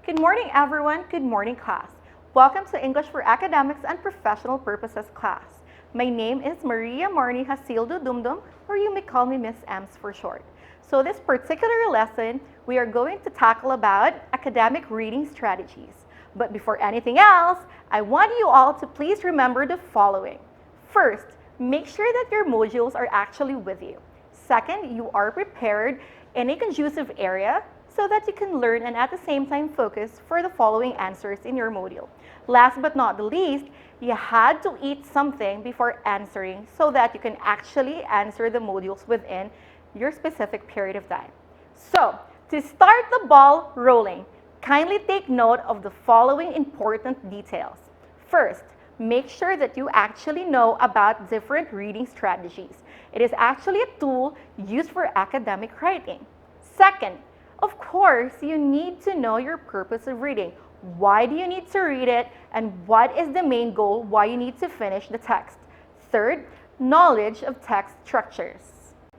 Good morning, everyone. Good morning, class. Welcome to English for Academics and Professional Purposes class. My name is Maria Marnie Hasildo Dumdum, or you may call me Miss Ems for short. So this particular lesson, we are going to tackle about academic reading strategies. But before anything else, I want you all to please remember the following. First, make sure that your modules are actually with you. Second, you are prepared in a conducive area so that you can learn and at the same time focus for the following answers in your module. Last but not the least, you had to eat something before answering so that you can actually answer the modules within your specific period of time. So, to start the ball rolling, kindly take note of the following important details. First, make sure that you actually know about different reading strategies. It is actually a tool used for academic writing. Second, of course, you need to know your purpose of reading. Why do you need to read it, and what is the main goal why you need to finish the text? Third, knowledge of text structures.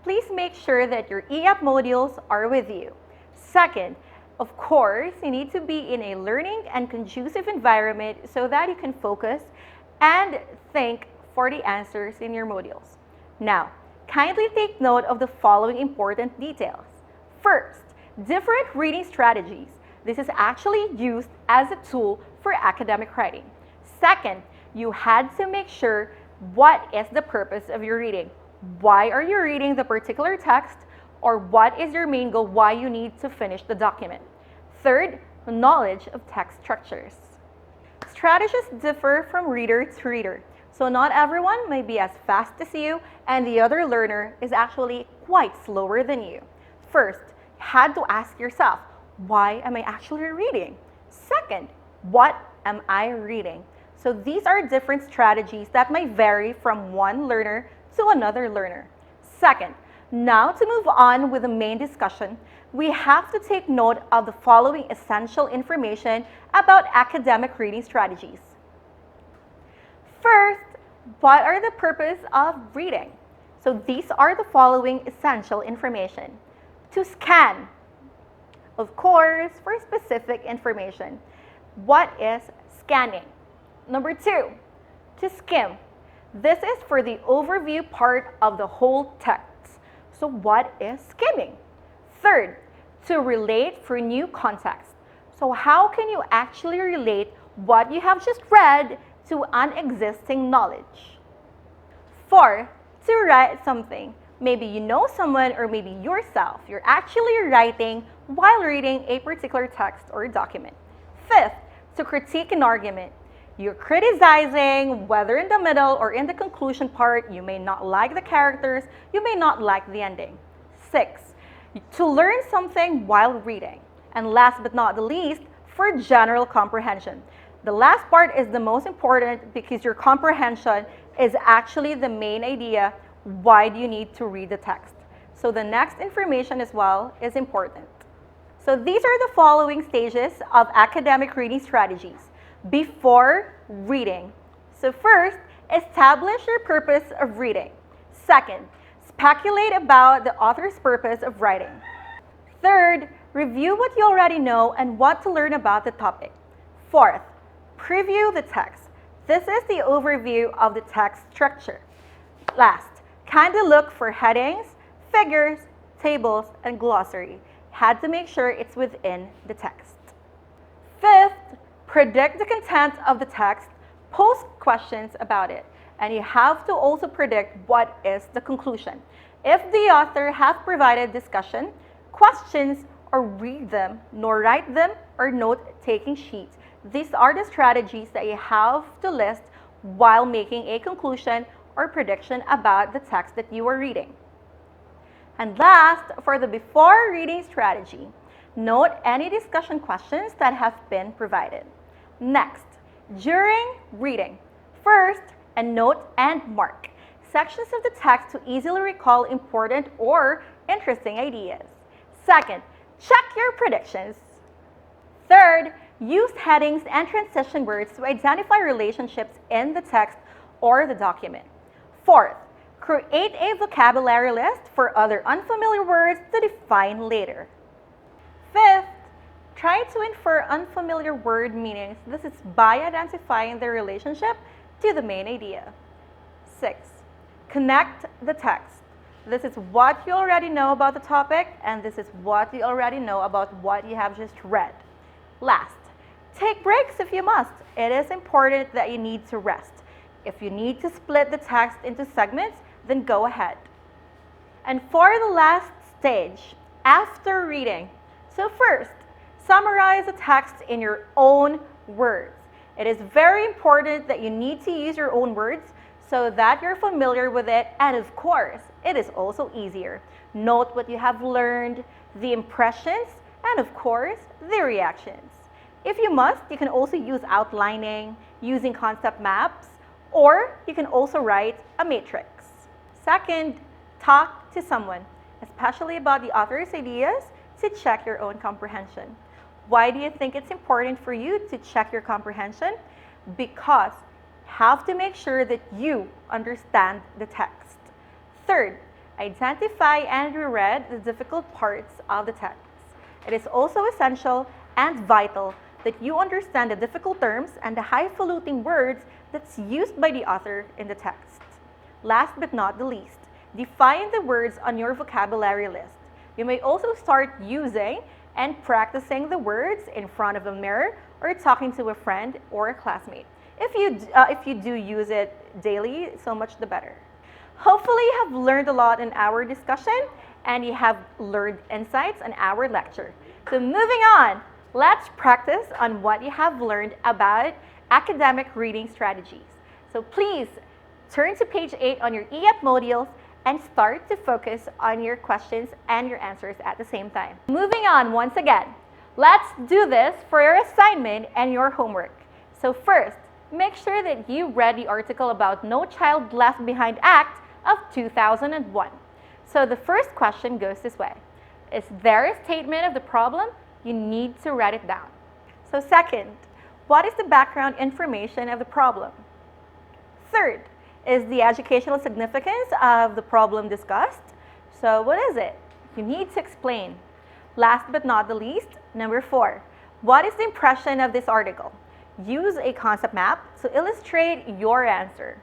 Please make sure that your EAPP modules are with you. Second, of course, you need to be in a learning and conducive environment so that you can focus and think for the answers in your modules. Now, kindly take note of the following important details. First, different reading strategies. This is actually used as a tool for academic writing. Second, you had to make sure what is the purpose of your reading. Why are you reading the particular text, or what is your main goal why you need to finish the document? Third, knowledge of text structures. Strategies differ from reader to reader. So not everyone may be as fast as you, and the other learner is actually quite slower than you. First, you had to ask yourself, why am I actually reading? Second, what am I reading? So these are different strategies that may vary from one learner to another learner. Second, now to move on with the main discussion, we have to take note of the following essential information about academic reading strategies. First, what are the purpose of reading? So these are the following essential information. To scan, of course, for specific information. What is scanning? Number two, to skim. This is for the overview part of the whole text. So what is skimming? Third, to relate for new context. So how can you actually relate what you have just read to an existing knowledge? Fourth, to write something. Maybe you know someone or maybe yourself. You're actually writing while reading a particular text or document. Fifth, to critique an argument. You're criticizing whether in the middle or in the conclusion part, you may not like the characters, you may not like the ending. Sixth, to learn something while reading. And last but not the least, for general comprehension. The last part is the most important because your comprehension is actually the main idea. Why do you need to read the text? So the next information as well is important. So these are the following stages of academic reading strategies before reading. So first, establish your purpose of reading. Second, speculate about the author's purpose of writing. Third, review what you already know and what to learn about the topic. Fourth, preview the text. This is the overview of the text structure. Last, kindly look for headings, figures, tables, and glossary. Had to make sure it's within the text. Fifth, predict the content of the text, post questions about it, and you have to also predict what is the conclusion. If the author has provided discussion, questions, or read them, nor write them, or note-taking sheets. These are the strategies that you have to list while making a conclusion or prediction about the text that you are reading. And last, for the before reading strategy, note any discussion questions that have been provided. Next, during reading. First, a note and mark sections of the text to easily recall important or interesting ideas. Second, check your predictions. Third, use headings and transition words to identify relationships in the text or the document. Fourth, create a vocabulary list for other unfamiliar words to define later. Fifth, Try to infer unfamiliar word meanings. This is by identifying their relationship to the main idea. 6. Connect the text. This is what you already know about the topic, and this is what you already know about what you have just read. Last, take breaks if you must. It is important that you need to rest. If you need to split the text into segments, then go ahead. And for the last stage, after reading. So first, summarize the text in your own words. It is very important that you need to use your own words so that you're familiar with it, and of course, it is also easier. Note what you have learned, the impressions, and of course, the reactions. If you must, you can also use outlining, using concept maps, or you can also write a matrix. Second, talk to someone, especially about the author's ideas, to check your own comprehension. Why do you think it's important for you to check your comprehension? Because you have to make sure that you understand the text. Third, identify and reread the difficult parts of the text. It is also essential and vital that you understand the difficult terms and the highfalutin words that's used by the author in the text. Last but not the least, define the words on your vocabulary list. You may also start using and practicing the words in front of a mirror or talking to a friend or a classmate. If you do use it daily, so much the better. Hopefully you have learned a lot in our discussion and you have learned insights in our lecture. So moving on, let's practice on what you have learned about academic reading strategies. So please turn to page 8 on your EAPP modules and start to focus on your questions and your answers at the same time. Moving on once again, let's do this for your assignment and your homework. So first, make sure that you read the article about No Child Left Behind Act of 2001. So the first question goes this way. Is there a statement of the problem? You need to write it down. So second, what is the background information of the problem? Third, is the educational significance of the problem discussed? So what is it? You need to explain. Last but not the least, number 4, what is the impression of this article? Use a concept map to illustrate your answer.